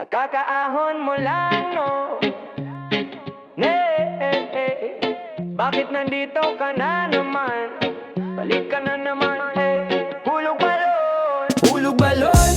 Kakaahon mo lang, no? Bakit nandito ka na naman? Balik ka na naman, Hulog balon, hulog balon.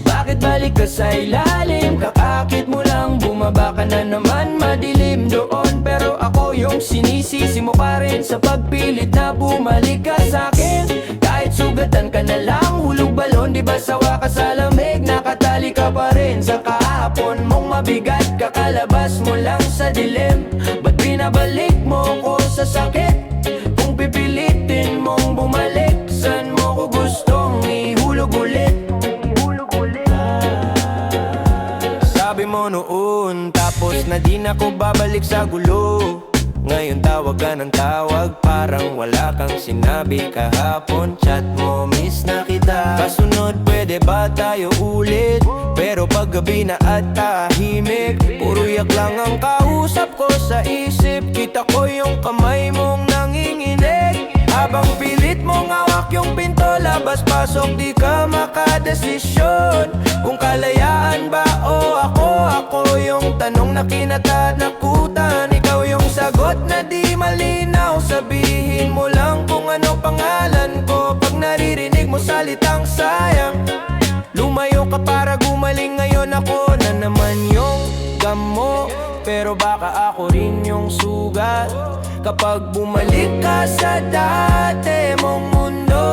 Bakit balik ka sa ilalim? Kakakit mo lang, bumaba ka na naman. Madilim doon, pero ako yung sinisisi mo pa rin sa pagpilit na bumalik ka sa'kin. Kahit sugatan ka na lang, hulog balon. Di ba sawa ka sa lamig? Nakatali ka pa rin sa kahapon mong mabigat. Kakalabas mo lang sa dilim. Ba't binabalik mo ko sa sakit? Kung pipilitin mong bumalik, saan mo ko gustong ihulog ulit? Sabi mo noon, tapos na di na ko babalik sa gulo. Ngayon tawag ka ng tawag, parang wala kang sinabi kahapon. Chat mo, miss na kita. Kasunod, pwede ba tayo ulit? Pero paggabi na at tahimik, puro yak lang ang kausap ko sa isip. Kita ko yung kamay mong nanginginig, habang pilit mong hawak yung pinto. Labas-pasok, di ka makadesisyon. Kung kalayaan ba o ako yung tanong na kinatatakutan. Ikaw yung sagot na di malinaw. Sabihin mo lang kung ano pangalan ko. Pag naririnig mo salitang sayang, lumayo ka para gumaling. Ngayon ako na naman yung gamo, pero baka ako rin yung sugat kapag bumalik ka sa dati mong mundo.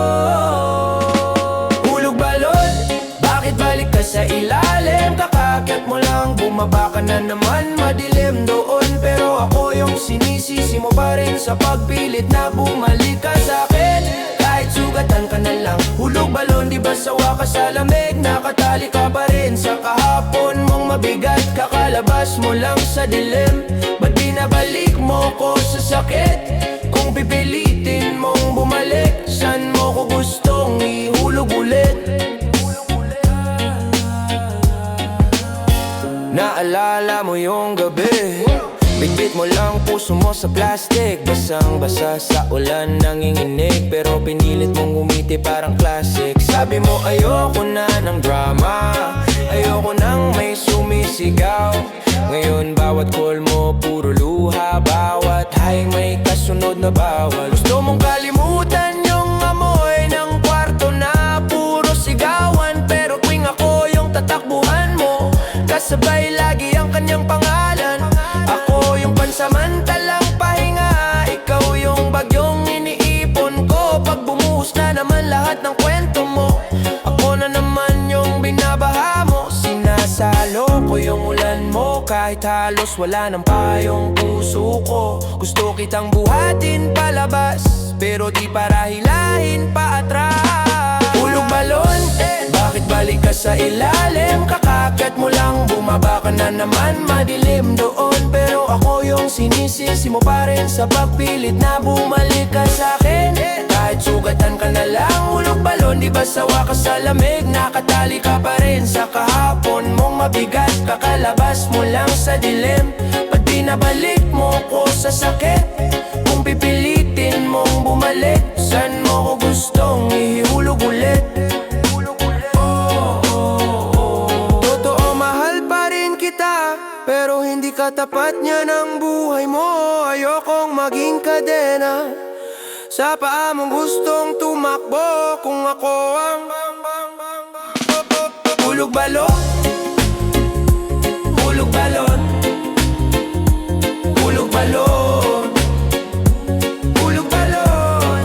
Hulog balon, bakit balik ka sa ilalim? Kakakyat mo lang, bumaba ka na naman. Madilim doon, pero ako yung sinisisi mo pa rin sa pagpilit na bumalik ka sa'kin. Kahit sugatan ka na lang, hulog balon. Di ba sawa ka sa lamig? Nakatali ka pa rin sa kahapon mong mabigat. Kakalabas mo lang sa dilim. Ba't binabalik mo ko sa sakit? Kung pipilitin mong bumalik, saan mo ko gustong ihulog ulit? Naalala mo yung gabi, bitbit mo lang puso mo sa plastic. Basang-basa sa ulan, nanginginig, pero pinilit mong umiti parang classic. Sabi mo ayoko na ng drama, ayoko nang may sumisigaw. Ngayon bawat call mo puro luha, bawat high may kasunod na bawal. Gusto mong kalimutan yung amoy ng kwarto na puro sigawan, pero tuwing ako yung tatakbuhan mo, kasabay lagi ang kanyang pangalan. Ako yung pansamantalang pahinga, ikaw yung bagyong iniipon ko. Pag bumuhos na naman lahat ng kwento mo, ako na naman yung binabaha mo. Sinasalo ko yung ulan mo, kahit halos wala ng payong puso ko. Gusto kitang buhatin palabas, pero di para hilahin pa atras. Hulog balon, bakit balik ka sa ilalim? Kakakyat mo lang, bumaba ka na naman. Madilim doon, pero ako yung sinisisi mo pa rin sa pagpilit na bumalik ka sa'kin. Kahit sugatan ka na lang, hulog balon. Di ba sawa ka sa lamig? Nakatali ka pa rin sa kahapon mong mabigat. Kakalabas mo lang sa dilim. Ba't binabalik mo ko sa sakit? Kung pipilitin mong bumalik, saan mo ko gustong ihulog ulit? Pero hindi ka tapat niya ng buhay mo. Ayokong maging kadena sa paa mong gustong tumakbo. Kung ako ang hulog balon, hulog balon, hulog balon, hulog balon,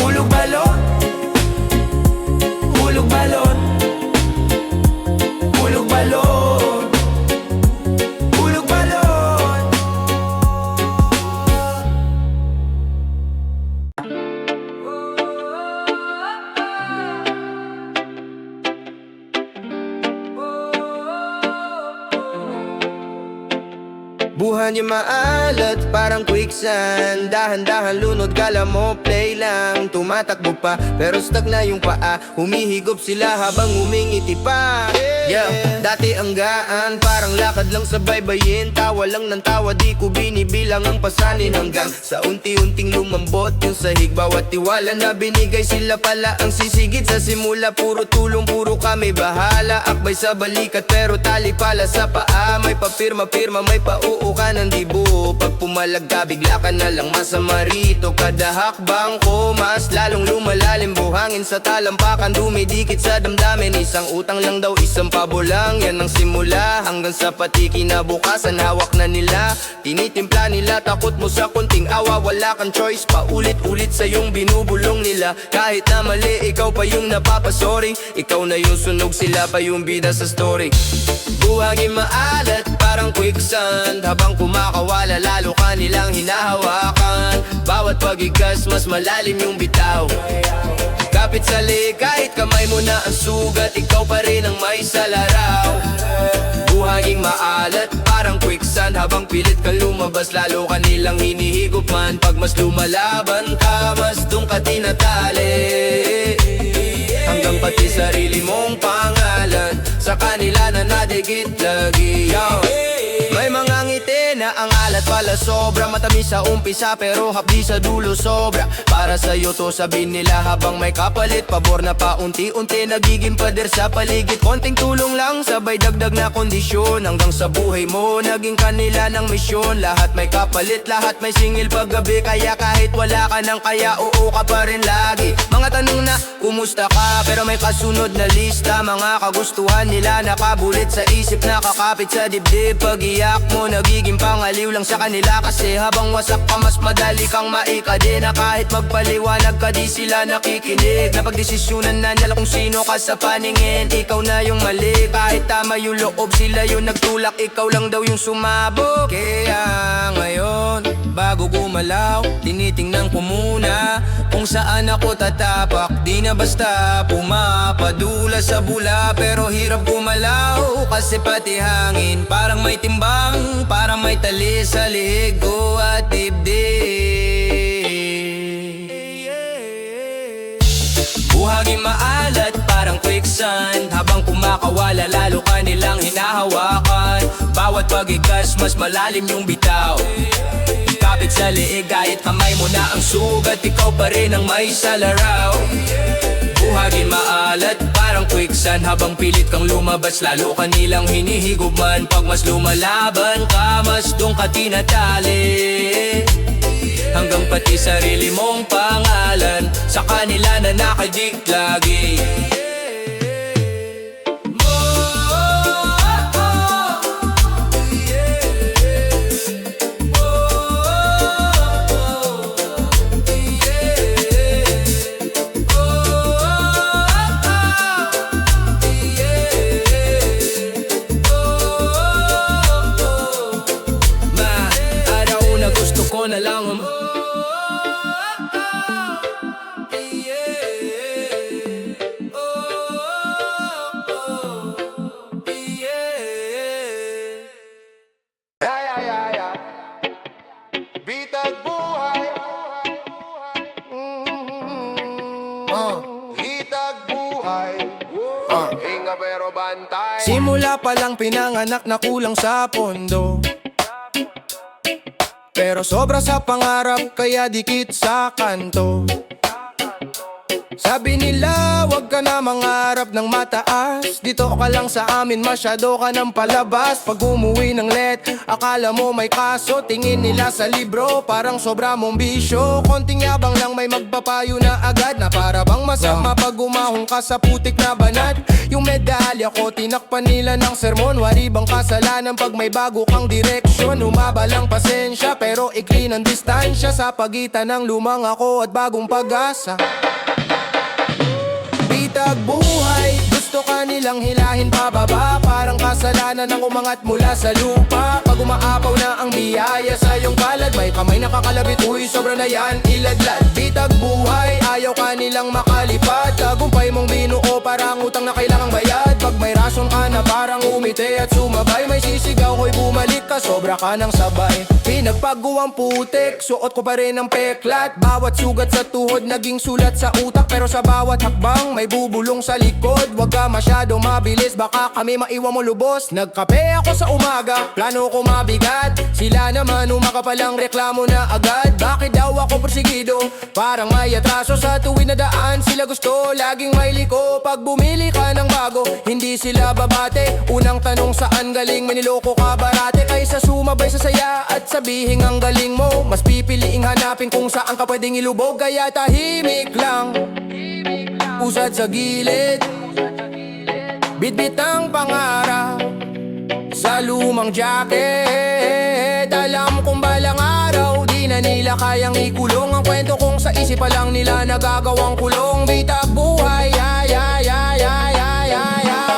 hulog balon, hulog balon, hulog balon. Buhay niya maalat parang quicksand. Dahan-dahan lunod, kala mo play lang. Tumatakbo pa pero stuck na yung paa. Humihigop sila habang humingiti pa. Yeah, dati ang gaan, parang lakad lang sa baybayin. Tawa lang ng tawa, di ko binibilang ang pasanin. Hanggang sa unti-unting lumambot yung sahig. Bawat tiwala na binigay, sila pala ang sisigit. Sa simula puro tulong, puro kami bahala. Akbay sa balikat pero tali pala sa paa. May papirma-pirma, may pauo ka ng dibo. Pag pumalag ka, bigla ka na lang masama rito. Kada hakbang ko, mas lalong lumalalim. Buhangin sa talampakan, dumidikit sa damdamin. Isang utang lang daw, isang pabo lang. Yan ang simula, hanggang sa pati kinabukasan. Hawak na nila, tinitimpla nila. Takot mo sa kunting awa, wala kang choice. Paulit-ulit sa yung binubulong nila. Kahit na mali, ikaw pa yung napapasorry. Ikaw na yung sunog, sila pa yung bida sa story. Buhangin maalat parang quicksand. Habang kumakawala, lalo ka nilang hinahawakan. Bawat pagigas, mas malalim yung bitaw. Kapit sa leg, kahit kamay mo na ang sugat, ikaw pa rin ang may salaraw. Buhangin maalat parang quicksand. Habang pilit ka lumabas, lalo ka nilang hinihigop man. Pag mas lumalaban ka, mas dun ka tinatali. Hanggang pati sarili mong pangalan sa kanila na nadikit lagi. May mga ngiti na ang alat pala sobra. Matamis sa umpisa pero hapdi sa dulo sobra. Para sa'yo to sabihin nila habang may kapalit. Pabor na paunti-unti nagiging pader sa paligid. Konting tulong lang sabay dagdag na kondisyon. Hanggang sa buhay mo naging kanila ng misyon. Lahat may kapalit, lahat may singil paggabi. Kaya kahit wala ka ng kaya, oo ka pa rin lagi. Mga tanong na kumusta ka, pero may kasunod na lista. Mga kagustuhan nila nakabulit sa isip, nakakapit sa dibdib. Pag-iyak mo nagiging pangaliw lang sa kanila. Kasi habang wasak pa, mas madali kang maikadi. Na kahit magpaliwanag ka, di sila nakikinig. Napagdesisyonan na nila kung sino ka sa paningin. Ikaw na yung mali, kahit tama yung loob, sila yung nagtulak, ikaw lang daw yung sumabog. Kaya ngayon, bago gumalaw, tinitingnan ko muna kung saan ako tatapak. Di na basta pumapadula sa bula, pero hirap gumalaw kasi pati hangin parang may timbang, parang may tali sa lihig ko at dibdib. Buhangin maalat parang quicksand. Habang kumakawala, lalo ka nilang hinahawakan. Bawat pagigas, mas malalim yung bitaw. Kapit sa liig, kahit kamay mo na ang sugat, ikaw pa rin ang may salaraw. Buhangin maalat parang quicksand. Habang pilit kang lumabas, lalo ka nilang hinihigop man. Pag mas lumalaban ka, mas dun ka tinatali. Hanggang pati sarili mong pangalan sa kanila na nakadik lagi. Na lang Bitag buhay, hitag buhay, hinga pero bantay. Simula pa lang pinanganak na kulang sa pondo, pero sobra sa pangarap kaya dikit sa kanto. Sabi nila wag ka na mangarap ng mataas. Dito ka lang sa amin, masyado ka ng palabas. Pag umuwi ng let, akala mo may kaso. Tingin nila sa libro, parang sobra mong bisyo. Konting yabang lang may magpapayo na agad, na para bang masama pag umahong ka sa putik na banat. Yung medalya ko tinakpan nila ng sermon. Wari bang kasalanan pag may bago kang direksyon? Humaba lang pasensya pero ikli ng distansya sa pagitan ng lumang ako at bagong pag-asa. Bitag buhay, gusto ka nilang hilahin pababa. Parang kasalanan ng umangat mula sa lupa. Pag umaapaw na ang biyaya sa iyong palad, may kamay nakakalabit, uy sobra na yan, iladlad. Bitag buhay, ayaw ka nilang makalipad. Tagumpay mong binuo, parang utang na kailangang bayad. Pag may rason ka na parang umiti at sumabay. May sisigaw ko'y bumalik ka, sobra ka ng sabay. Pinagpaguang putik, suot ko pa rin ang peklat. Bawat sugat sa tuhod naging sulat sa utak. Pero sa bawat hakbang may bubulong sa likod. Huwag ka masyadong mabilis, baka kami maiwan mo lubos. Nagkape ako sa umaga, plano ko mabigat. Sila naman umakapalang reklamo na agad. Bakit daw ako persigido? Parang may atraso sa tuwin na daan. Sila gusto, laging may liko. Pag bumili ka ng bago, hindi sila babate. Unang tanong saan galing, maniloko ka barate. Kaysa sumabay sa saya at sabihin ang galing mo, mas pipiliing hanapin kung saan ka pwedeng ilubog. Kaya tahimik lang, usad sa gilid, bitbit ang pangarap sa lumang jacket. Alam kong balang araw di na nila kayang ikulong ang kwento kung sa isip pa lang nila nagagawang kulong. Bitag buhay, ay, ay, ay, ay, ay, ay, ay.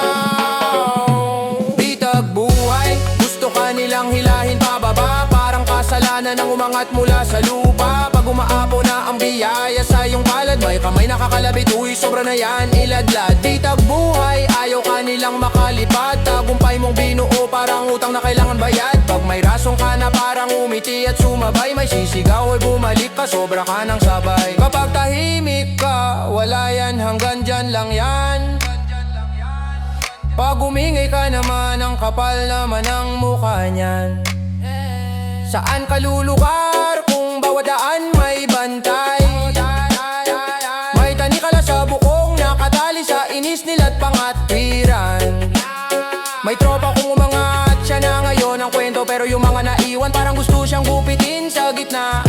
Bitag buhay, gusto ka nilang hilahin pababa. Parang kasalanan ang umangat mula sa lupa. Pag umaapo na ang biyaya sa iyong palad, may kamay nakakalabit, uy sobra na yan, iladlad. Bitag buhay, ayaw ka nilang makalipad. Tagumpay mong binuo parang utang na kailangan bayad. Pag may rasong ka na parang umiti at sumabay, may sisigaw ay bumalik ka, sobra ka ng sabay. Kapag tahimik ka, wala yan, hanggang dyan lang yan. Pag umingay ka naman, ang kapal naman ang mukha niyan. Saan ka lulugar kung bawat daan may bantay? May tani ka lang sa bukong nakatali sa inis nila't pangatwiran. May tropa kong umangat, siya na ngayon ang kwento. Pero yung mga naiwan parang gusto siyang gupitin sa gitna.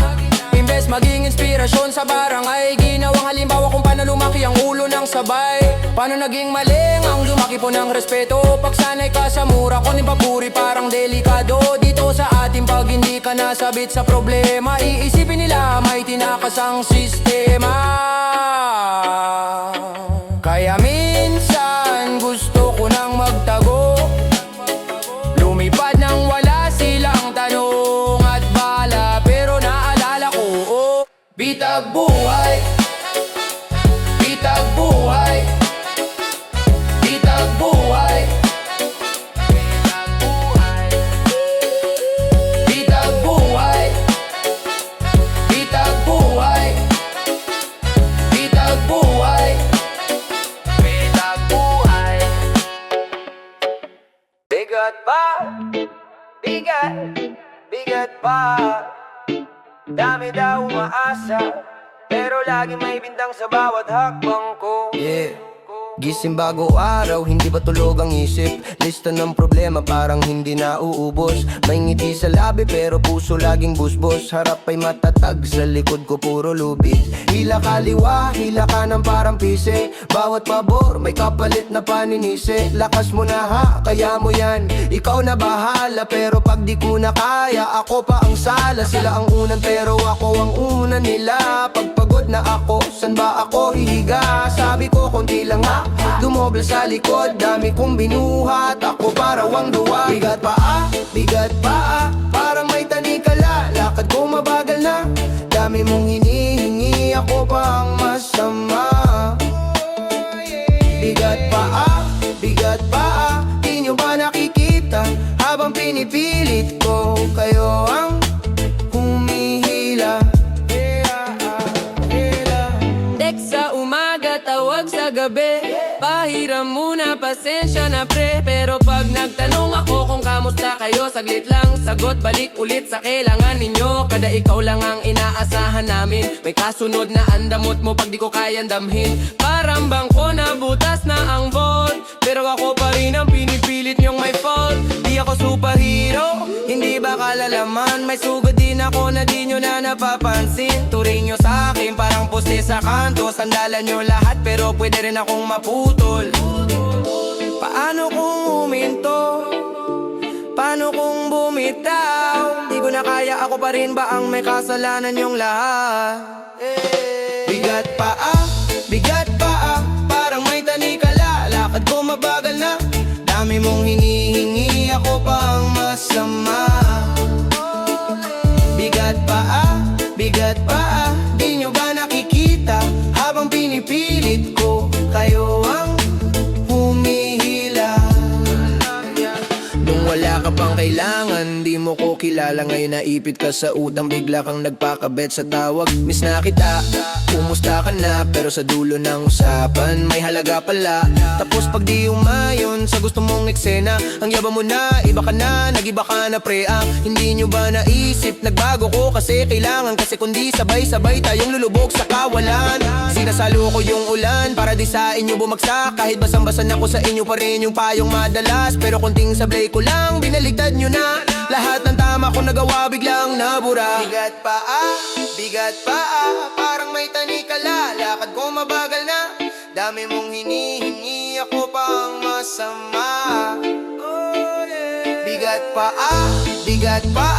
Imbes maging inspirasyon sa barangay, ginawang halimbawa kung paano lumaki ang ulo ng sabay. Paano naging maling ang lumaki po ng respeto. Pag sanay ka sa mura, kunin papuri parang delikado. Dito sa atin pag hindi ka nasabit sa problema, iisipin nila may tinakas ang sistema. Kaya minsan gusto ko nang magtago, lumipad nang wala silang tanong at bala. Pero naalala ko, oh, bitag buhay, bitag buhay, bitag buhay, bitag buhay, bitag buhay, bitag buhay, bitag buhay. Bigat pa, bigat, bigat pa. Dami daw umaasa, pero lagi may bintang sa bawat hakbang ko. Yeah. Gising bago araw, hindi ba tulog ang isip? Lista ng problema parang hindi nauubos. May ngiti sa labi pero puso laging busbos. Harap ay matatag, sa likod ko puro lubid. Hila kaliwa, hila kanan parang pise. Bawat pabor may kapalit na paninisi. Lakas mo na ha, kaya mo yan, ikaw na bahala. Pero pag di ko na kaya, ako pa ang sala. Sila ang unan pero ako ang una nila. Pag pagod na ako, san ba ako hihiga? Sabi ko konti lang ha, dumoble sa likod, dami kong binuhat. Ako parawang duwa. Bigat paa, parang may tanikala. Lakad ko mabagal na, dami mong hinihingi, ako pa ang masama. Bigat paa, di nyo ba nakikita? Habang pinipilit ko, kayo ang humihila. Text sa umaga, tawag sa gabi. Pahiram muna, pasensya na pre. Pero pag nagtanong ako kung kamusta kayo, saglit lang sagot, balik ulit sa kailangan ninyo. Kada ikaw lang ang inaasahan namin. May kasunod na andamot mo pag di ko kayang damhin. Parang bangko na butas na ang vault, pero ako pa rin ang pinipilit nyong may fault. Di ako superhero, hindi ba kalalaman? May sugod din ako na di nyo na napapansin. Turing nyo sa akin parang poste sa kanto. Sandalan nyo lahat pero pwede rin akong maputol. Paano kung huminto? Paano kung bumitaw? Di ko na kaya, ako pa rin ba ang may kasalanan yung lahat? Bigat paa, parang may tanikala. Lakad ko mabagal na, dami mong hinihingi, ako pa ang masama. Bigat paa, di nyo ba nakikita? Habang pinipilit ko, kayo ang humihila. wala ka pang kailangan. Di mo ko kilala, ngayon naipit ka sa utang. Bigla kang nagpakabet sa tawag. Miss na kita, kumusta ka na? Pero sa dulo ng usapan may halaga pala. Tapos pag di umayon sa gusto mong eksena, ang yaba mo na, iba ka na, nagiba ka na pre. Hindi nyo ba naisip, nagbago ko kasi kailangan. Kasi kundi sabay-sabay tayong lulubog sa kawalan. Sinasalo ko yung ulan para di sa inyo bumagsak. Kahit basang-basan ako sa inyo pa rin yung payong madalas. Pero konting sablay ko lang, binaligtad nyo na. Lahat ng tama ko nagawa biglang nabura. Bigat pa parang may tanikala. Lakad ko mabagal na, dami mong hinihingi, ako pang masama. Bigat pa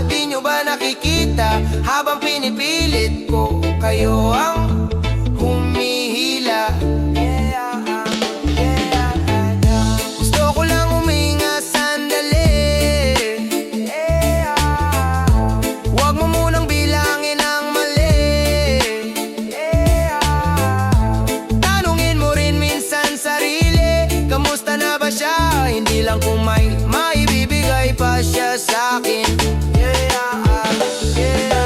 di nyo ba nakikita? Habang pinipilit ko, kayo ang humihila. Gusto ko lang huminga sandali. Huwag mo munang bilangin ang mali. Tanungin mo rin minsan sarili, kamusta na ba siya? Hindi lang kung may maibibigay pa siya sa'kin.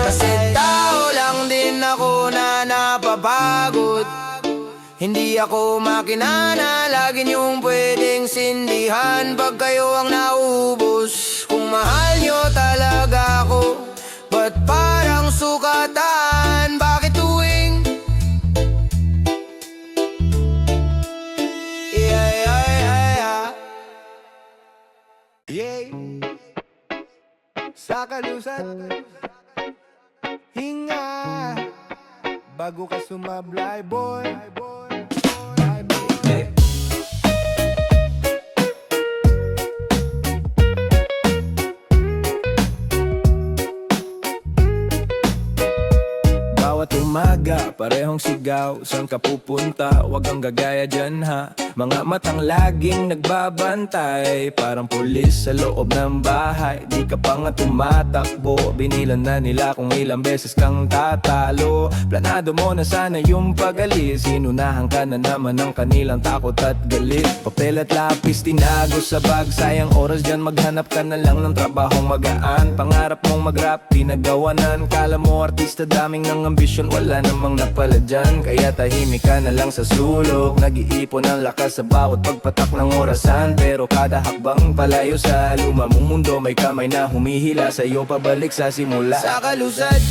Kasi tao lang din ako na napapagod. Hindi ako makina na lagi niyong pwedeng sindihan pag kayo ang naubos. Kung mahal niyo talaga ako, ba't parang sukatan? Bakit tuwing Yeah. Sa kalusan, hinga bago ka sumablay, boy. Bawat umaga, parehong sigaw. Saan ka pupunta? Huwag kang gagaya dyan ha. Mga matang laging nagbabantay, parang pulis sa loob ng bahay. Di ka pa nga tumatakbo, binilan na nila kung ilang beses kang tatalo. Planado mo na sana yung pag-alis, sinunahan ka na naman ng kanilang takot at galit. Papel at lapis tinago sa bag, sayang oras dyan, maghanap ka na lang ng trabahong magaan. Pangarap mong mag-rap, di nagawanan. Kala mo artista, daming ng ambisyon, wala namang napala dyan. Kaya tahimik ka na lang sa sulok, nag-iipon ng lakas sa bawat pagpatak ng orasan. Pero kada hakbang palayo sa luma mong mundo, may kamay na humihila sa'yo pabalik sa simula. Sa kalusad,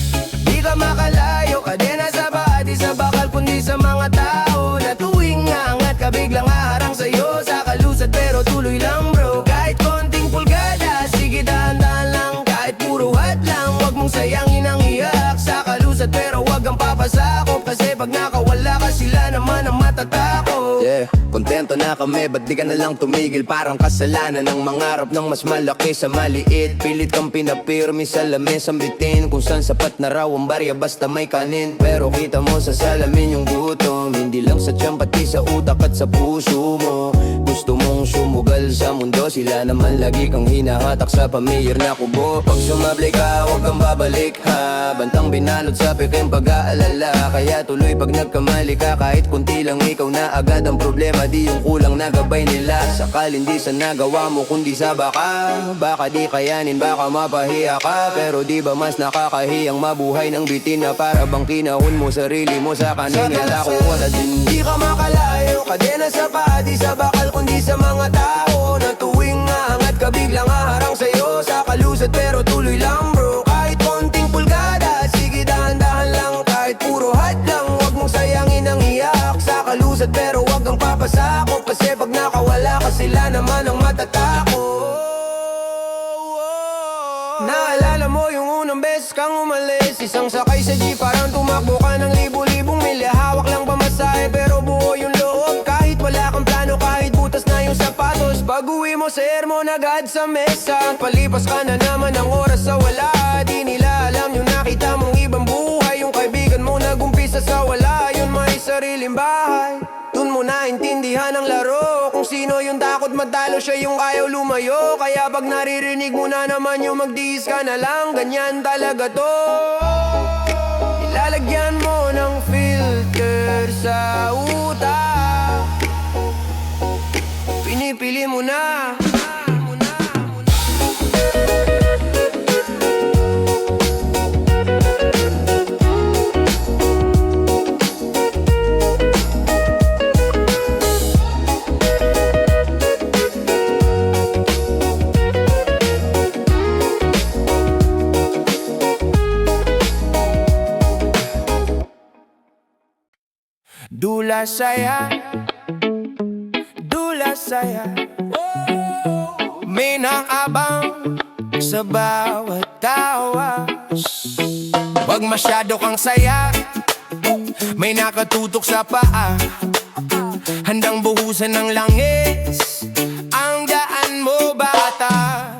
di ka makalayo, kadena sa baha, di sa bakal kundi sa mga tao na tuwing angat ka biglang haharang sa'yo. Sa kalusad pero tuloy lang bro, kahit konting pulgada, sige dahan-dahan lang. Kahit puro hat lang, wag mong sayangin ang iyak. Sa kalusad pero wag kang papasakop, kasi pag nakawala ka sila naman ang matatakot. Yeah, kontento na kami, ba't di ka na lang tumigil? Parang kasalanan ng mangarap ng mas malaki sa maliit. Pilit kang pinapirmi sa lamis ang bitin, kung saan sapat na raw ang barya basta may kanin. Pero kita mo sa salamin yung gutom, hindi lang sa tiyan pati sa utak at sa puso mo. Gusto mong sumugal sa mundo, sila naman lagi kang hinahatak sa pamilya na kubo. Pag sumabli ka, huwag kang babalik ha. Bantang binalot sa piking pag-aalala. Kaya tuloy pag nagkamali ka, kahit kunti lang ikaw na agad ang problema, di yung kulang na gabay nila. Sakal hindi sa nagawa mo kundi sa baka di kayanin, baka mapahiya ka. Pero di ba mas nakakahiyang mabuhay ng bitin na para bang kinahon mo sarili mo sa kanina ko wala din. Di ka makalayo, kadena sa paa, di sa bakal kundi sa mga tao na tuwing angat ka biglang haharang sa'yo. Sa kalusad pero tuloy lang bro, kahit konting pulgada, sige dahan-dahan lang. Kahit puro hat lang, wag mong sayangin ang iyak. Sa kalusad pero wag kang papasakop, kasi pag nakawala ka sila naman ang matatakot. Naalala mo yung unang beses kang umalis, isang sakay sa jeep, parang tumakbo ka ng libu-libong milya. Hawak lang pamasahe pero buo yung loob, kahit wala kang plano, kahit butas na yung sapatos. Pag uwi mo sa sermon agad sa mesa, palipas ka na naman ng oras sa wala. Di nila alam yung nakita mong ibang buhay, yung kaibigan mo nagumpisa sa wala. Yun may sariling bahay, dun mo naintindihan ang laro, kung sino yung takot matalo, siya yung ayaw lumayo. Kaya pag naririnig mo na naman yung magdihis ka na lang, ganyan talaga to. Ilalagyan mo ng filter sa utak, pinipili mo na Dula saya, dula saya. May nakabang sa bawat tawa. Wag masyado kang saya, may nakatutok sa paa. Handang buhusan ng langis ang daan mo, bata.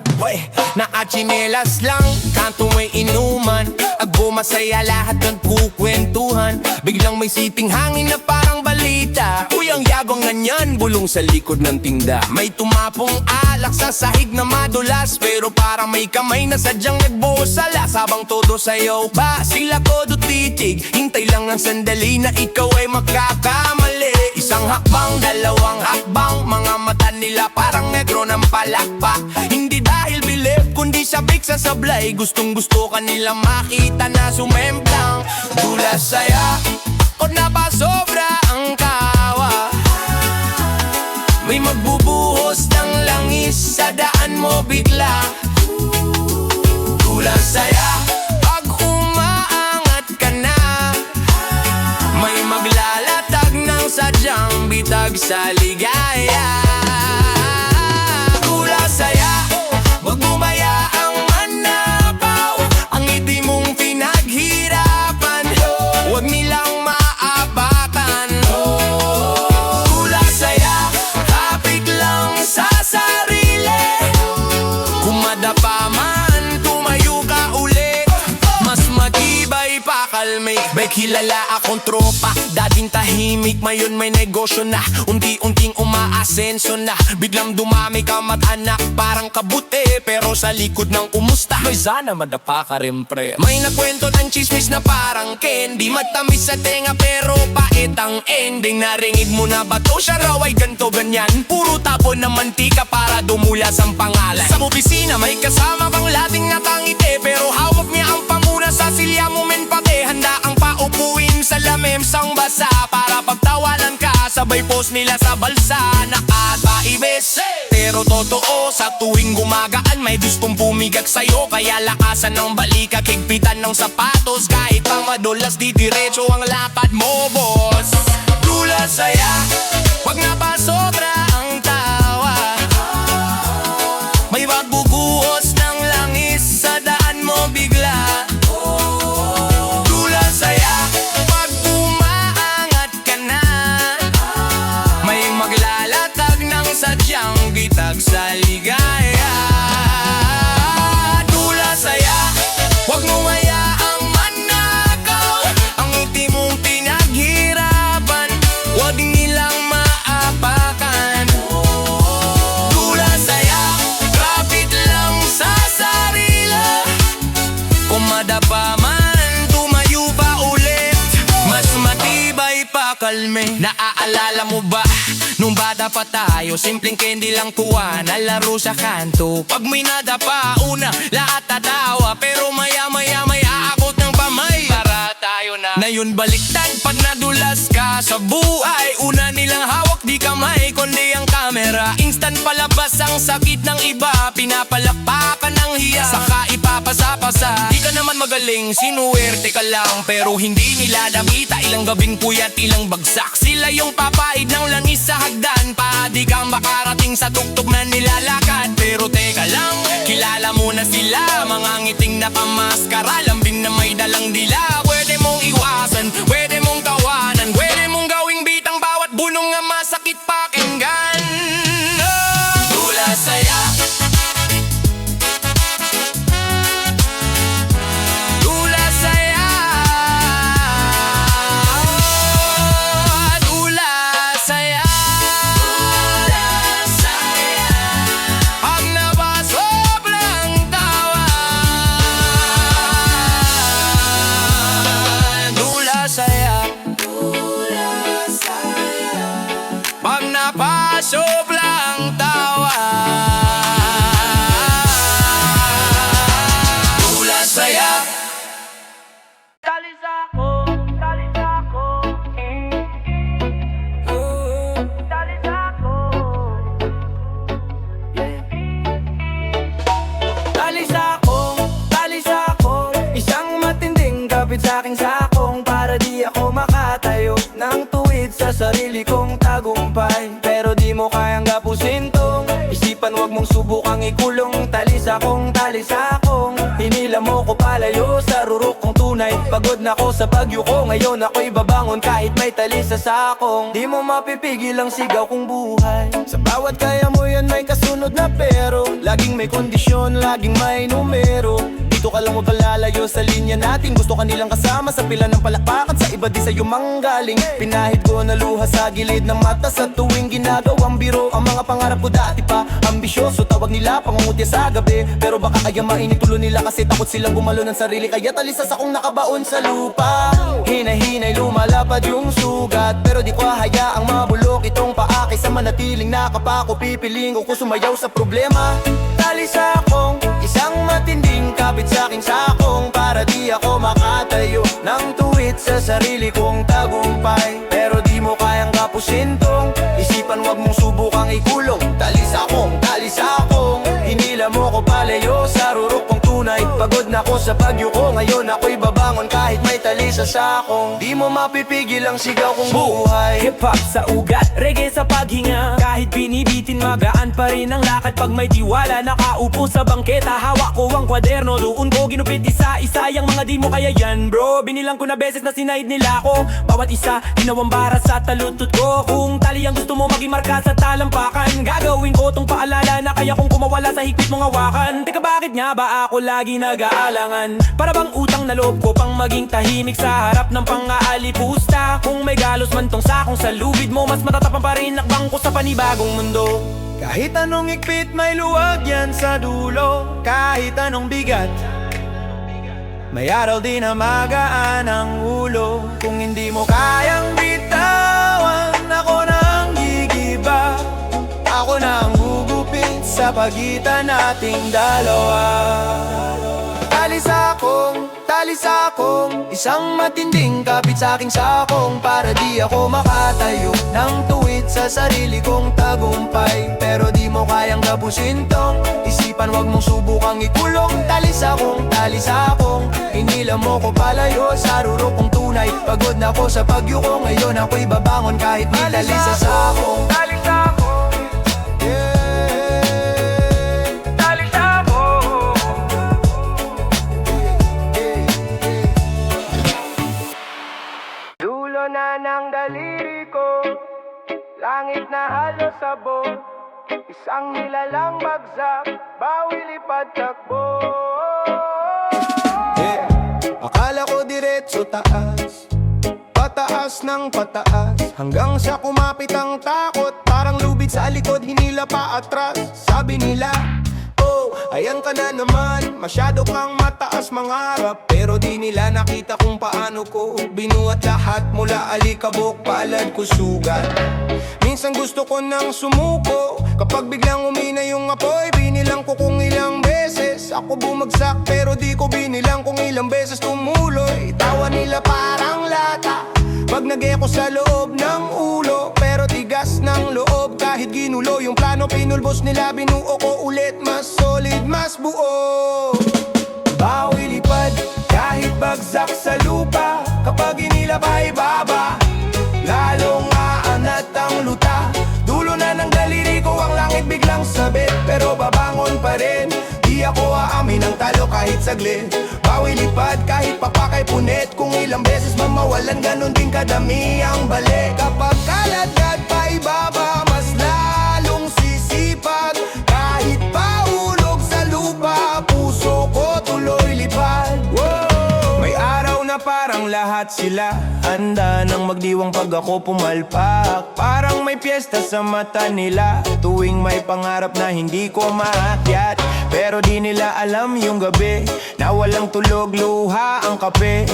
Nakachinelas lang, kanto may inuman. Agbo masaya lahat ng kukwentuhan. Biglang may siting hangin na parang balita. Uy, ang yabang nga niyan, bulong sa likod ng tinda. May tumapong alak sa sahig na madulas, pero parang may kamay na sadyang nagbosala. Sabang todo sa'yo ba, sila todo titig. Hintay lang ng sandali na ikaw ay magkakamali. Isang hakbang, dalawang hakbang, mga mata nila parang negro ng palakpak. Hindi dahil bilib, kundi sabik sa sablay. Gustong gusto ka nila makita na sumemplang. Dula saya, o napasobra ang kawa. May magbubuhos ng langis sa daan mo bigla. Dula saya, pag umaangat ka na. May maglalatag ng sadyang bitag sa ligaya. Dula saya, wag bumaya ang manapaw. Ang ngiti mong pinaghirapan, wag nilang maapakan. Dula saya, kapit lang sa sarili. Kung madapa man, tumayo ka ulit. Mas matibay pa kalme. May kilala akong tropa, dating tahimik, mayon may negosyo na. Unti-unting umaasenso na. Biglang dumami ka mat-anak, parang kabuti, pero sa likod ng umusta, may sana madapa ka rin pre. May nakwento ng chismis na parang candy, matamis sa tenga pero pait ang ending. Naringid mo na ba to, siya raw ay ganto ganyan. Puro tapon ng mantika para dumulas ang pangalan. Sa opisina may kasama kang lating natangiti, pero hawak niya ang pamuna sa silya mo men pati. Handa ang paupuin sa lamemsang basa, para pagtawanan ka sabay post nila sa balsa. Nakataibis, pero totoo, sa tuwing gumagaan may gustong pumigag sa'yo. Kaya lakasan ng balika, higpitan ng sapatos. Kahit pang madulas, di diretso ang lapad mo, boss. Dula saya, wag na pa sobra ang tawa. May magbubuhos ng langis sa daan mo bigla. Dula saya, pag umaangat ka na. May maglalatag ng sadyang bitag sa ligaya. Dula saya, wag mo hayaang manakaw. Ang ngiti mong pinaghirapan, wag nilang maapakan. Dula saya, kapit lang sa sarili. Kung madapa man, tumayo pa ulit. Mas matibay pa kalme. Naaalala mo ba, nung bata pa tayo, simpleng candy lang tuwa, nalaro sa kanto. Pag may nadapa, una, lahat tatawa. Pero maya-maya may aakot ng pamay, para tayo na. Ngayon baliktad, pag nadulas ka sa buhay, una nilang hawak di kamay, kundi ang camera. Instant palabas ang sakit ng iba, pinapalakpakan ng hiya, saka ipapasa-pasa. Di ka naman magaling, sinuwerte ka lang, pero hindi nila nakita ilang gabing puyat, ilang bagsak. Sila yung papaid ng langis sa hagdan, pa di kang makarating sa tuktok na nilalakad. Pero teka lang, kilala mo na sila, mga ngiting na pamaskara, lambing na may dalang dila. Pwede mong iwasan, pwede mong kawanan, pwede mong gawing bitang bawat bunong nga masakit pakinggan. Dula saya, dula saya, dula saya, dula saya. Pag napasobrang tawa, sa sarili kong tagumpay, pero di mo kayang gapusin tong isipan. Wag mong subukang ikulong, talisakong, talisakong. Hinila mo ko palayo sa rurok kong tunay. Pagod na ko sa bagyo ko, ngayon ako'y babangon kahit may talisa sa akong. Di mo mapipigil ang sigaw kong buhay. Sa bawat kaya mo yan may kasunod na pero laging may kondisyon, laging may numero. Dito ka lang huwag lalayo sa linya natin. Gusto ka nilang kasama sa pila ng palakpakan. Sa iba di sa'yo manggaling. Pinahid ko na luha sa gilid ng mata sa tuwing ginagawang biro. Ang mga pangarap ko dati pa ambisyoso, tawag nila pangungutya sa gabi. Pero baka kaya mainit tulo nila kasi takot silang gumalo ng sarili. Kaya talisas akong nakabaon sa lupa. Hinay-hinay lumalapad yung sugat, pero di ko hayaang mabulok itong paa. Kaysa manatiling nakapako, pipiling ko sumayaw sa problema. Talisa akong isang matinding kapit sa aking sakong, para di ako makatayo ng tuwid sa sarili kong tagumpay. Pero di mo kayang kapusin tong isipan, wag mong subukang ikulong. Talisa akong hinila mo ko palayo sa rurok kong tunay. Pagod na ko sa bagyo ko, ngayon ako'y babangon kahit may talisa sa akong. Di mo mapipigil ang sigaw kong buhay. Hip-hop sa ugat, reggae sa paghinga. Kahit binibitin magaan pa rin ang lakad. Pag may tiwala, nakaupo sa bangketa. Hawak ko ang kwaderno, doon ko ginupit isa-isa yung mga di mo kaya yan bro. Binilang ko na beses na sinaid nila ko. Bawat isa, ginawang bara sa talutot ko. Kung tali ang gusto mo maging marka sa talampakan, gagawin ko tong paalala na kaya kong kumawala sa higpit mong hawakan. Teka bakit nga ba ako lagi nag-aalangan? Para bang utang na loob ko pang maging tahimik sa harap ng pang-aalipusta. Kung may galos man tong sakong sa lubid mo, mas matatapang pa rin nakbang ko sa panibagong mundo. Kahit anong ikpit may luwag yan sa dulo. Kahit anong bigat, may araw din na magaan ang ulo. Kung hindi mo kayang bitawan, ako na ang gigiba. Ako na ang gugupit sa pagitan nating dalawa. Talisa akong isang matinding kapit sa aking sakong, para di ako makatayo ng tuwid sa sarili kong tagumpay. Pero di mo kayang gapusin tong isipan, wag mong subukang ikulong. Talisa akong hinila mo ko palayo sa rurok kong tunay. Pagod na ko sa bagyo ko, ngayon ako'y babangon kahit may talisa sa akong. Dulo na ng daliri ko, langit na halos sabon. Isang nilalang bagsak, bawi lipad takbo. Akala ko diretso taas, pataas ng pataas, hanggang sa kumapit ang takot. Parang lubid sa likod, hinila pa atras. Sabi nila, oh, ayan ka na naman, masyado kang mataas mangarap. Pero di nila nakita kung paano ko binuhat lahat mula alikabok, palad ko sugat. Minsan gusto ko nang sumuko, kapag biglang umina yung apoy. Binilang ko kung ilang beses ako bumagsak, pero di ko binilang kung ilang beses tumuloy. Tawa nila parang lata pag nag-eko sa loob ng ulo, pero tigas ng loob kahit ginulo. Yung plano pinulbos nila, binuo ko ulit, mas solid, mas buo. Bawi lipad kahit bagsak sa lupa, kapag inila pa ibaba, lalong aanat ang luta. Dulo na ng daliri ko, ang langit biglang sabit, pero babangon pa rin. Di ako aamin ng talo kahit saglit. Bawi lipad kahit papakay punit, kung ilang beses mamawalan, ganun din kadami ang balik. Kapag kaladkad pa ibaba, mas lalong sisipag. Kahit paulog sa lupa, puso ko tuloy lipad. May araw na parang lahat sila handa nang magdiwang pag ako pumalpak. Parang may piyesta sa mata nila tuwing may pangarap na hindi ko maakyat. Pero di nila alam yung gabi na walang tulog, luha ang kape.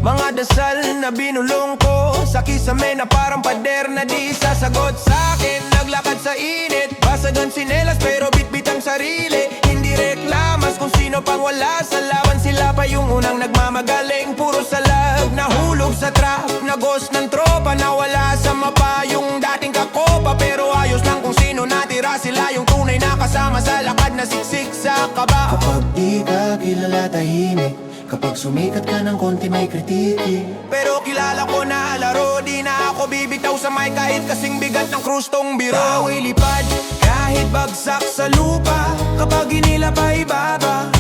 Mga dasal na binulong ko sa kisame na parang pader na di sasagot sa'kin. Naglakad sa init, basagan sinelas pero bitbit ang sarili. Hindi reklamas kung sino pang wala sa lawan. Sila pa yung unang nagmamagaling, puro salag. Nahulog sa trap, nagos ng tropa. Nawala sa mapa yung dating kakopa, pero ayos lang kung sino natira. Sila yung tunay na kasama sa lakad na siksik sa kaba. Kapag di ka kilala tahimik, Kapag sumikat ka ng konti may kritiki. Pero kilala ko na laro, di na ako bibitaw sa mic kahit kasing bigat ng krustong biro. Bawi lipad, kahit bagsak sa lupa, kapag inila pa ibaba,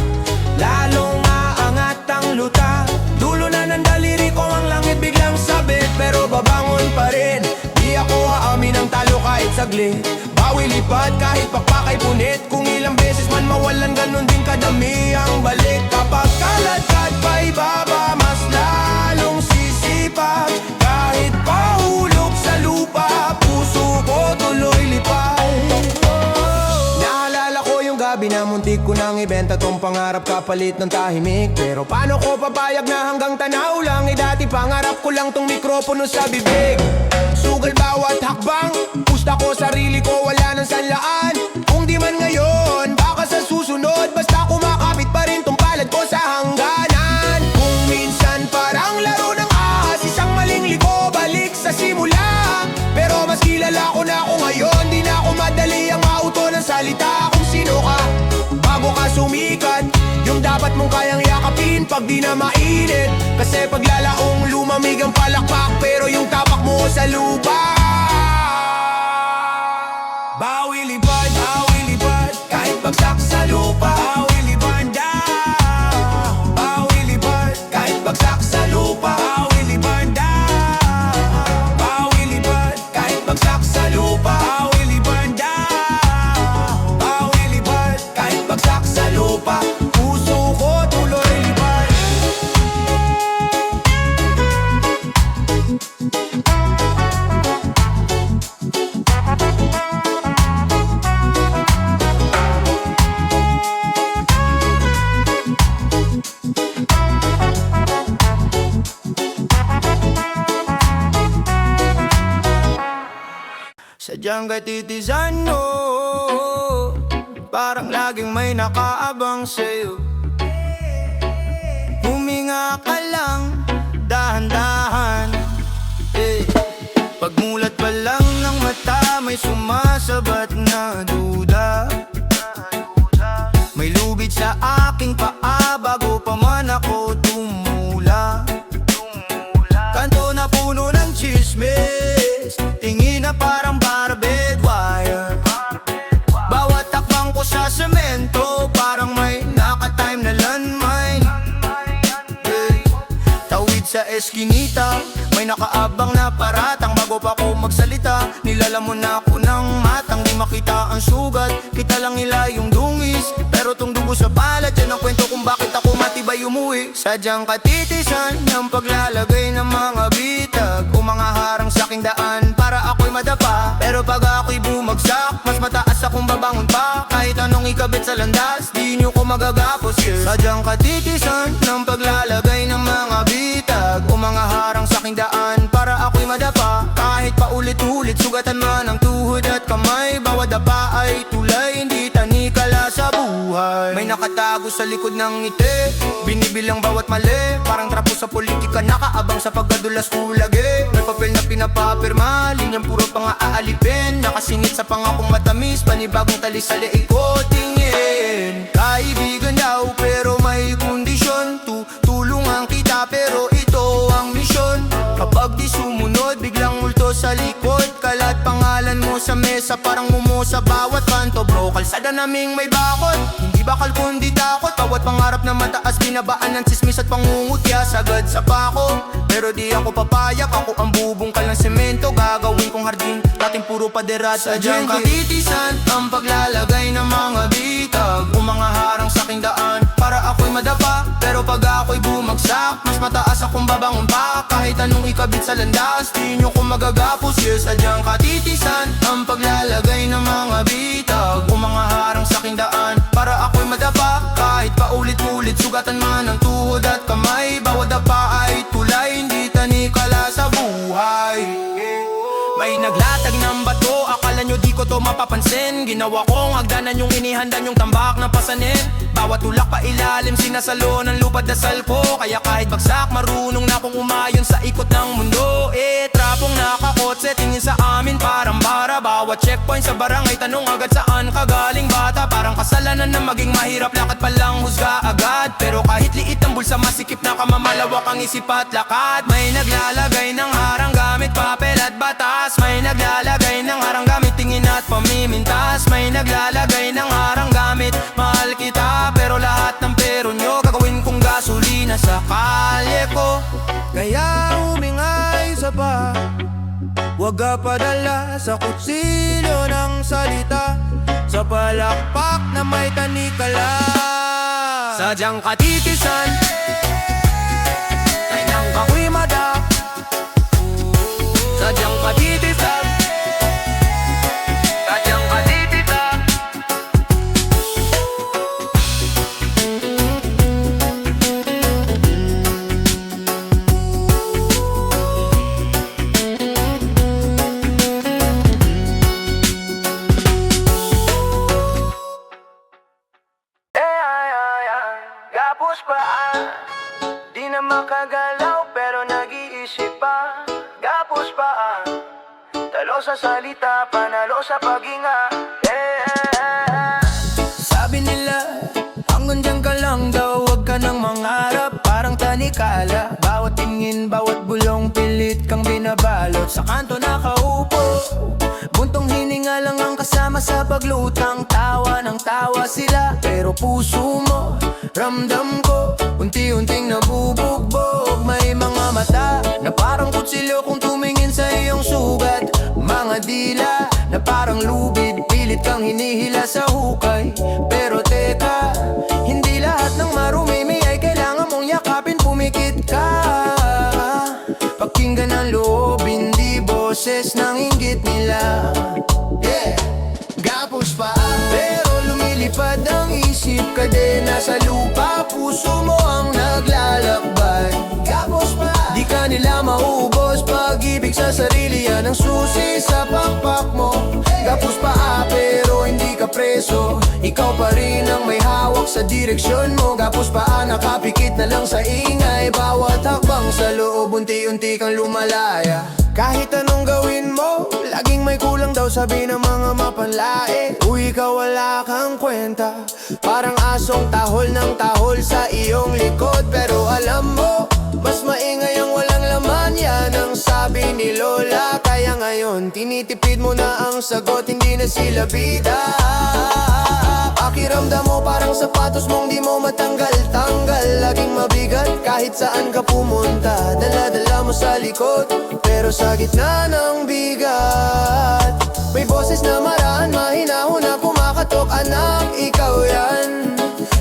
lalong aangat ang luta. Dulo na ng daliri ko ang langit biglang sabit, pero babangon pa rin. Di ako aamin ang talo kahit saglit. Bawi lipad kahit pakpakay punit, kung ilang beses man mawalan ganon din kadami ang balik. Kapag kaladkad pa ibaba, mas lalong sisipag. Kahit pahulog sa lupa, puso ko tuloy lipad. Naalala ko yung gabi na muntik ko nang ibenta tong pangarap kapalit ng tahimik. Pero paano ko papayag na hanggang tanaw lang? Dati pangarap ko lang tong mikropono sa bibig. Sugal bawat hakbang, pusta ko sarili ko, wala nang sanlaan. Kung di man ngayon, baka sa susunod, basta kumakapit pa rin tong palad ko sa hangganan. Kung minsan parang laro ng ahas, isang maling liko, balik sa simula. Pero mas kilala ko na ako ngayon, di na ako madali ang mauto ng salita. Kung sino ka, bago ka sumikat, yung dapat mong kayang yakapin pag di na mainit. Kasi paglalaong lumamig ang palakpak, pero yung tapak mo sa lupa. Bawi lipad, kahit bagsak sa lupa. Bawi lipad, bawi lipad, kahit bagsak sa lupa. Bawi lipad, bawi lipad, kahit bagsak sa lupa. Bawi lipad, bawi lipad, kahit bagsak sa lupa. Puso ko tuloy lipad. Sadyang kay titisan, no, parang laging may nakaabang sa'yo. Huminga ka lang, dahan-dahan, eh. Pagmulat pa lang ng mata, may sumasabat na duda. May lubid sa aking paa bago pa man ako tumula. Kanto na puno ng chismis, tingin na parang barbed wire. Bawat takbang ko sa semento, parang may naka-time na landmine. Tawid sa eskinita, may nakaabang na paratang. Bago pa ako magsalita, nilalamon na ako ng matang. Di makita ang sugat, kita lang nila yung dungis. Pero tong dugo sa balat, yan ang kwento kung bakit ako matibay umuwi. Sadyang katitisan ng paglalagay ng mga bitag o mga harang sa aking daan para ako'y madapa. Pero pag ako'y bumagsak, mas mataas akong babangon pa. Kahit anong ikabit sa landas, di nyo ko magagapos, yeah. Sadyang katitisan ng paglalagay ng mga bitag o mga harang sa aking daan para ako'y madapa. Kahit paulit-ulit, sugatan man ang tuhod at kamay, bawat dapa ay tulay, hindi tanikala sa buhay. May nakatago sa likod ng ngiti, binibilang bawat mali. Parang trapo sa politika, nakaabang sa pagkadulas ulagi. May papel na pinapapirma, linyang puro pa nga aalipin. Nakasingit sa pangakong matamis, panibagong tali sa leeg ko tingin. Kaibigan daw pero may kondisyon, tutulungan kita pero ito ang misyon. Kapag di sumunod, biglang multo sa likod. Kalat pangalan mo sa mesa, parang mumo sa bawat kanto. Bro, kalsada naming may bakod, hindi bakal kundi takot. Bawat pangarap na mataas, binabaan ng tsismis at pangungutya. Sagad sa pako, pero di ako papayag. Ako ang bubungkal ng semento, gagawin kong hardin, dating puro paderat. Sadyang katitisan ang paglalagay ng mga bitag o mga harang sa aking daan para ako'y madapa. Pero pag ako'y bumagsak, mas mataas akong babangon pa. Kahit anong ikabit sa landas, di nyo ko magagapos, yeah. Sadyang katitisan ang paglalagay ng mga bitag o mga harang sa aking daan para ako'y madapa. Kahit paulit-ulit, sugatan man ang tuhod at kamay, bawat dapa ay tulay, hindi tanikala sa buhay. May naglatag ng bato, akala nyo di ko to mapapansin. Ginawa kong hagdanan yung inihanda yung tambak na pasanin. Bawat tulak pa ilalim, sinasalo ng lupad dasal ko. Kaya kahit bagsak, marunong na akong umayon sa ikot ng mundo. Trapong nakakotse, tingin sa amin parang bara. Bawat checkpoint sa barangay, tanong agad saan ka galing bata. Parang kasalanan na maging mahirap, lakad palang husga agad. Pero kahit liit ang bulsa, masikip Hawak ang isip at lakad. May naglalagay ng harang gamit papel at batas. May naglalagay ng harang gamit tingin at pamimintas. May naglalagay ng harang gamit mahal kita, pero lahat ng pero nyo gagawin kong gasolina sa kalye ko. Kaya humingay sa pa, huwag ka padala sa kutsilyo ng salita, sa palakpak na may tanikala. Sadyang katitisan ay nang ako'y mada. Sadyang katitisan, sadyang katitisan. Gapos pa, di na makagalaw pero nag-iisip pa. Gapos pa, talo sa salita, panalo sa paghinga. Sabi nila, hanggang dyan ka lang daw, huwag ka nang mangarap. Parang tanikala, bawat tingin, bawat bulong pilit kang binabalot. Sa kanto nakaupo, buntong hininga lang ang kasama sa paglutang. Tawa ng tawa sila, pero puso mo ramdam ko, unti-unting nabubugbog. May mga mata na parang kutsilyo kung tumingin sa iyong sugat. Mga dila na parang lubid, pilit kang hinihila sa hukay. Pero teka, hindi lahat ng marumimi ay kailangan mong yakapin, pumikit ka. Pakinggan ang loob, hindi boses ng inggit nila. Gapos pa, pero lumilipad ang isip, kadena sa lupa, puso mo ang naglalakbay. Gapos pa, di ka nila maubos, pag-ibig sa sarili yan ang susi sa pakpak mo. Gapos pa, pero hindi ka preso, ikaw pa rin ang may hawak sa direksyon mo. Gapos pa, nakapikit na lang sa ingay, bawat hakbang sa loob, unti-unti kang lumalaya. Kahit anong gawin mo, laging may kulang daw, sabi ng mga mapanlae. Uy, ikaw wala kang kwenta, parang asong tahol ng tahol sa iyong likod. Pero alam mo, mas maingay ang walang laman, yan ang sabi ni Lola. Kaya ngayon, tinitipid mo na ang sagot, hindi na sila bida. Pakiramdam mo parang sapatos mong di mo matanggal-tanggal. Laging mabigat kahit saan ka pumunta, dala-dala mo sa likod, pero sa gitna ng bigat, may boses na maraan, mahinahon na kumakatok. Anak, ikaw yan,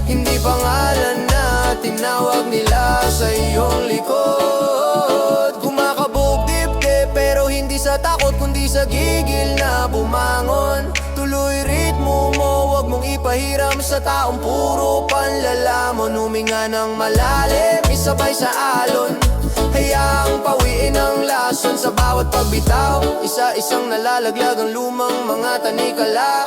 hindi pangalan na tinawag nila sa iyong likod. Kumakabog dibdib, pero hindi sa takot, kundi sa gigil na bumangon. Tuloy ritmo mo, wag mong ipahiram sa taong puro panlalamon. Huminga ng malalim, isabay sa alon, hayaang pawiin ang lason sa bawat pagbitaw. Isa-isang nalalaglag ang lumang mga tanikala.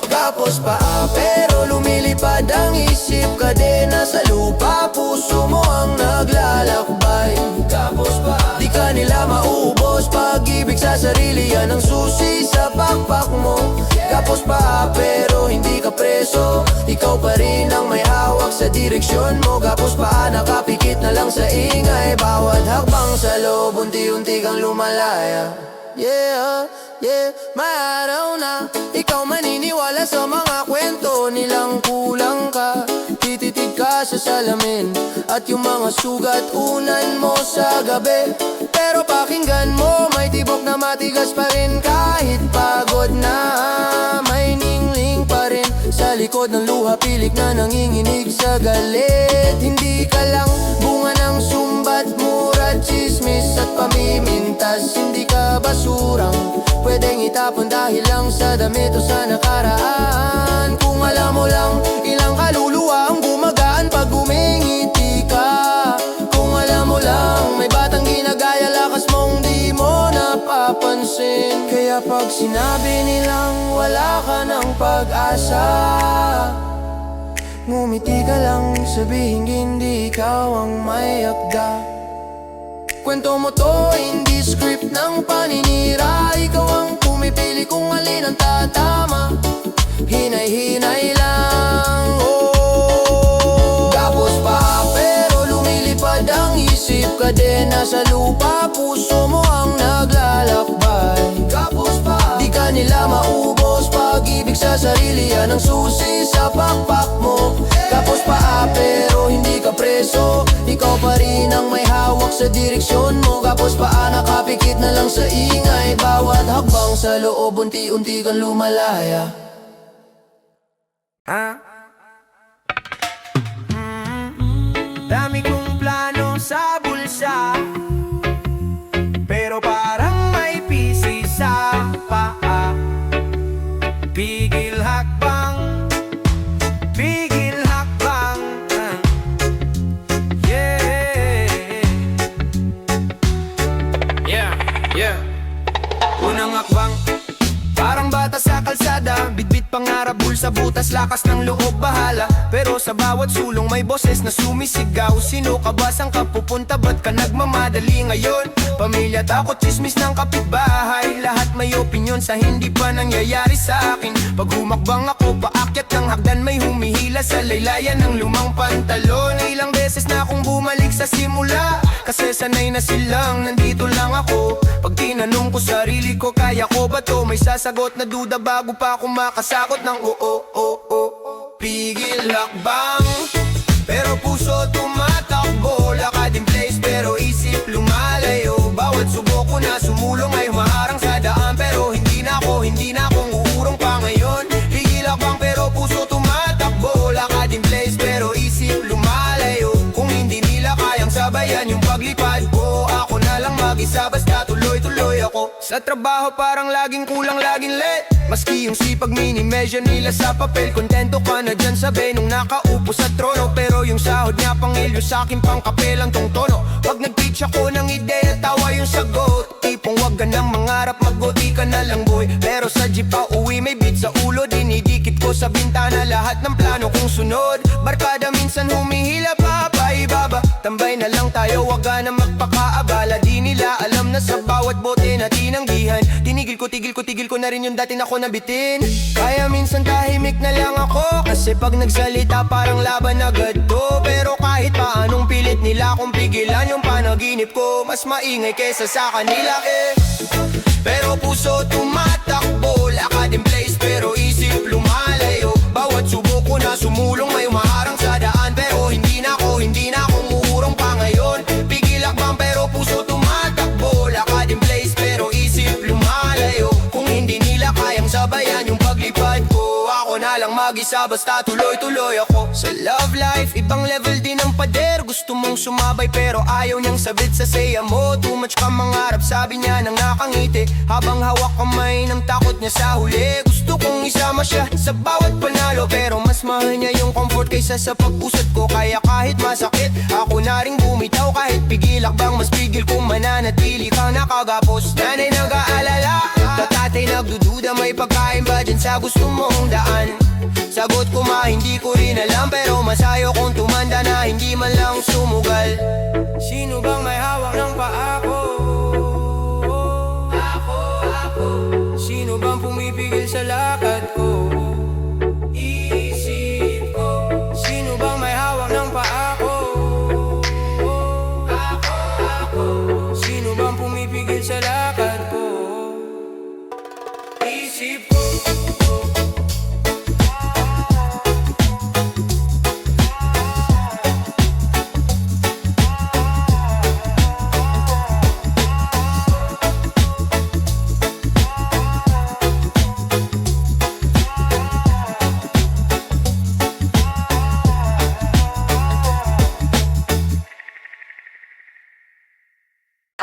Gapos pa, pero lumilipad ang isip, kadena sa lupa, puso mo ang naglalakbay. Gapos pa, di ka nila maubos, pag-ibig sa sarili yan ang susi sa pakpak mo. Gapos pa, pero hindi ka preso, ikaw pa rin ang may hawak sa direksyon mo. Gapos pa, nakapikit na lang sa ingay, bawat hakbang sa loob, unti-unti kang lumalaya. Yeah, may araw na ikaw maniniwala sa mga kwento nilang kulang ka. Tititig ka sa salamin at yung mga sugat unan mo sa gabi. Pero pakinggan mo, may tibok na matigas pa rin kahit pagod na. May ningling pa rin sa likod ng luha, pilik na nanginginig sa galit. Hindi ka lang bunga ng sumbat, mura, chismis at pamimintas. Hindi ka basurang pwedeng itapon dahil lang sa damit o sa nakaraan. Kung alam mo lang ilang kaluluwa ang gumagaan pag umingiti ka. Kung alam mo lang may batang ginagaya, lakas mong di mo napapansin. Kaya pag sinabi nilang wala ka ng pag-asa, ngumiti ka lang, sabihin hindi ikaw ang may akda. Kwento mo to, hindi script ng paninira. Ikaw ang pumipili kung alin ang tatama. Hinay-hinay lang, oh. Gapos pa, pero lumilipad ang nasa lupa, puso mo ang naglalakbay. Kapos pa, di ka nila maubos. Pag-ibig sa sarili, yan ang susi sa pakpak mo. Kapos pa pero hindi ka preso. Ikaw pa rin ang may hawak sa direksyon mo. Kapos pa nakapikit na lang sa ingay. Bawat hakbang sa loob, unti-unti kang lumalaya. Dami kong plano sa bulsa, pero parang may pisi sa paa. Pigil hakbang, pigil hakbang. Yeah. Unang hakbang, parang bata sa kalsada. Bitbit pangarap, bulsa, butas, lakas ng loob, bahala. Pero sa bawat sulong may boses na sumisigaw. Sino ka ba, saan ka pupunta, ba't ka nagmamadali ngayon? Pamilya, takot, chismis ng kapitbahay. Lahat may opinyon sa hindi pa nangyayari sa akin. Pag humakbang ako, paakyat ng hagdan, may humihila sa laylayan ng lumang pantalon. Ilang beses na akong bumalik sa simula, kasi sanay na silang nandito lang ako. Pag tinanong ko sarili ko, kaya ko ba to? May sasagot na duda bago pa ako makasakot ng oo. Pigil hakbang, pero puso tumatakbo. Lakad in place pero isip lumalayo. Bawat subok ko na sumulong ay humaharang sa daan. Pero hindi na akong uurong pa ngayon. Pigil hakbang pero puso tumatakbo. Lakad in place pero isip lumalayo. Kung hindi nila kayang sabayan yung paglipad ko, ako na lang mag-isa, basta tuloy-tuloy ako. Sa trabaho parang laging kulang, laging late. Maski yung sipag mini-measure nila sa papel. Kontento ka na dyan sabi nung nakaupo sa trono. Pero yung sahod niya pangilyo sa'kin pang kapelang tong tono. Pag nag-pitch ako ng ideya, tawa yung sagot. Tipong wag ka nang mangarap, mag-goti ka na lang boy. Pero sa jeep pa uwi may beat sa ulo. Dinidikit ko sa bintana lahat ng plano kong sunod. Barkada minsan humihila pa ibaba. Tambay na lang tayo, wag ka na magpakaabala. Di nila alam na sa bawat bote na tinanggihan. Tigil ko na rin yung dati na ko nabitin. Kaya minsan tahimik na lang ako, kasi pag nagsalita parang laban agad to. Pero kahit paanong pilit nila akong pigilan, yung panaginip ko mas maingay kesa sa kanila Pero puso tumatakbo, lakad in place pero isip lumalayo. Bawat subok ko na sumulong may umaharang sa daan. Pero hindi na akong uurong pa ngayon. Pigil hakbang pero puso tumatakbo, lakad in place pero isip lumalayo. Kung hindi nila kayang sabayan yung paglipad ko, ako na lang mag-isa, basta tuloy-tuloy ako. Sa love life, ibang level din ang pader. Gusto mong sumabay pero ayaw niyang sabit sa saya mo. Too much ka mangarap, sabi niya nang nakangiti. Habang hawak kamay ng takot niya sa huli. Gusto kong isama siya sa bawat panalo, pero mas mahal niya yung comfort kaysa sa pag-usad ko. Kaya kahit masakit, ako na rin bumitaw. Kahit pigil hakbang, mas pigil kung mananatili kang nakagapos. Nanay nag-aalala, tatatay nagdududa, may pagkain ba dyan sa gusto mong daan? Sagot ko hindi ko rin alam, pero masayo kong tumanda na hindi man lang sumugal. Sino bang may hawak ng paa ko? Ako. Sino bang pumipigil sa lakad ko? Isip ko. Sino bang may hawak ng paa ko? Ako. Sino bang pumipigil sa lakad ko? Isip ko.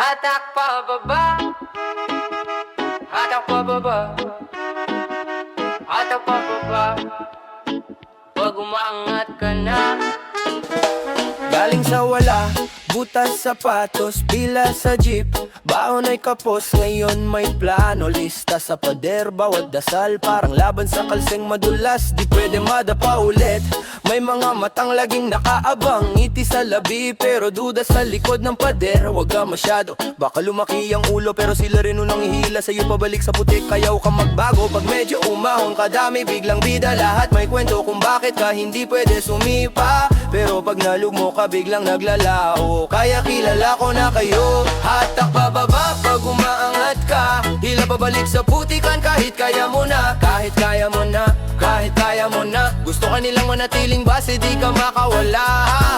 Hatak pababa, hatak pababa, hatak pababa. Pag umaangat ka na, galing sa wala, butas sapatos, pila sa jeep. Baon ay kapos, ngayon may plano. Lista sa pader, bawat dasal parang laban sa kalseng madulas. Di pwede madapa ulit, may mga matang laging nakaabang. Ngiti sa labi pero duda sa likod ng pader. Wag ka masyado, baka lumaki ang ulo, pero sila rin unang ihila sa'yo pabalik sa putik. Kayaw ka magbago pag medyo umahon kadami, biglang bida. Lahat may kwento kung bakit ka hindi pwede sumipa. Pero pag nalugmo ka biglang naglalao. Kaya kilala ko na kayo. Hatak pababa pag umaangat ka, hila pabalik sa putikan kahit kaya mo na. Kahit kaya mo na, kahit kaya mo na. Gusto ka nilang manatiling base, di ka makawala.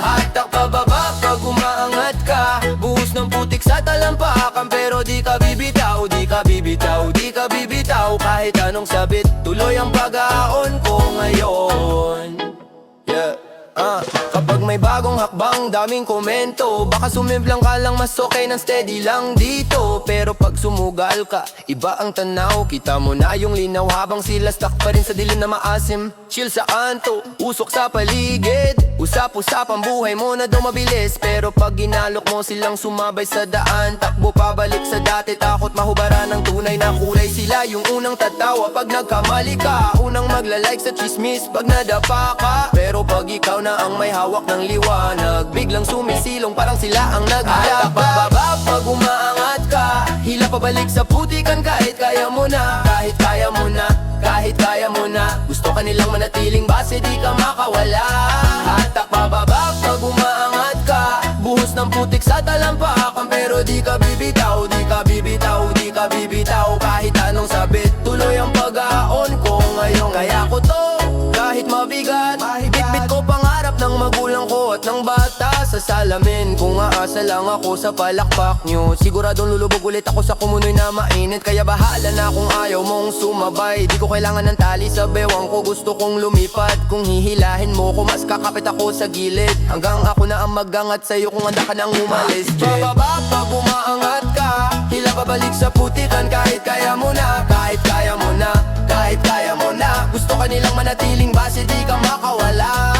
Hatak pababa pag umaangat ka, buhos ng putik sa talampakan, pero di ka bibitaw, di ka bibitaw, di ka bibitaw. Kahit anong sabit, tuloy ang pag-aon ko ngayon. Yeah. Kapag may bagong hakbang, daming komento. Baka sumimplang ka lang, mas okay ng steady lang dito. Pero pag sumugal ka, iba ang tanaw. Kita mo na yung linaw habang sila stuck pa rin sa dilim na maasim. Chill sa kanto, usok sa paligid. Usap-usap ang buhay mo na daw mabilis. Pero pag ginalok mo silang sumabay sa daan, takbo pabalik sa dati, takot mahubaran ng tunay na kulay. Sila yung unang tatawa pag nagkamali ka, unang maglalike sa chismis pag nadapa ka. Pero pag ikaw na ang may hawak ng liwanag, biglang sumisilong parang sila ang naglalaba. Pababa pag umaangat ka, hila pabalik sa putikan kahit kaya mo na. Kahit kaya mo na, kahit kaya mo na. Gusto ka nilang manatiling base, di ka makawala. Hatak pababa pag umaangat ka, buhos ng putik sa talampakan, pero di ka bibitaw, di ka bibitaw, di ka bibitaw. Kahit anong sabit, tuloy ang pag-aon ko ngayon. Kaya ko to, kahit mabigat, bitbit ko pangarap ng magulang ko at ng bata sa salamin. Kung aasa lang ako sa palakpak nyo, siguradong lulubog ulit ako sa kumunoy na mainit. Kaya bahala na kung ayaw mong sumabay, di ko kailangan ng tali sa bewang ko, gusto kong lumipad. Kung hihilahin mo ko, mas kakapit ako sa gilid, hanggang ako na ang magangat sa'yo kung handa ka nang umalis. Bababa pag umaangat ka, hila pabalik sa putikan kahit kaya mo na. Kahit kaya mo na, kahit kaya mo na. Gusto ka nilang manatiling base, di ka makawala.